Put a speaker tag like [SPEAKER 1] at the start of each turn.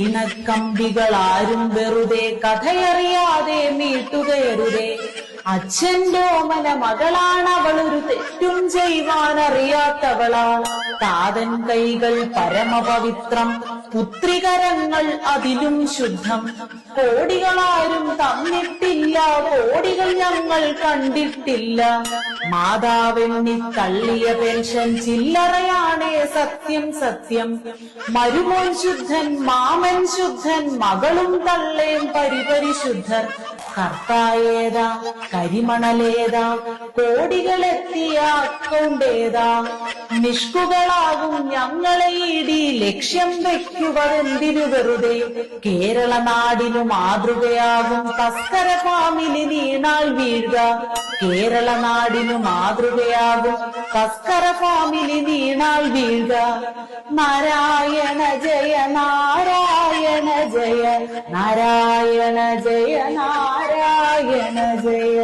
[SPEAKER 1] ഈണക്കമ്പികളാരും വെറുതെ കഥയറിയാതെ മീട്ടുകയറുതേ. അച്ഛന്റെ ഓമന മകളാണവളൊരു തെറ്റും ചെയ്യുവാനറിയാത്തവളാ. താതൻ കൈകൾ പരമപവിത്രം, പുത്രികരങ്ങൾ അതിലും ശുദ്ധം. കോടികളാരും തന്നിട്ടില്ല, കോടികൾ ഞങ്ങൾ കണ്ടിട്ടില്ല. മാതാവെണ്ണി തള്ളിയ പെൻഷൻ ചില്ലറയാണേ സത്യം സത്യം. മരുമോൻ ശുദ്ധൻ, മാമൻ ശുദ്ധൻ, മകളും തള്ളേം പരിപരിശുദ്ധർ. കർത്തായേതാ, കരിമണലേതാ, കോടികളെത്തിയ അക്കൗണ്ടേതാ? നിഷ്കുകളാകും ഞങ്ങളെ ഇടി ലക്ഷ്യം വയ്ക്കുവതെന്തിനു വെറുതെ? കേരള നാടിനു മാതൃകയാകും തസ്കര ഫാമിലി നീണാൾ വീഴുക. കേരള നാടിനു മാതൃകയാകും തസ്കര ഫാമിലി നീണാൾ വീഴുക. നാരായണ ജയ നാരായണ ജയ, നാരായണ ജയ നാരായണ ജയ.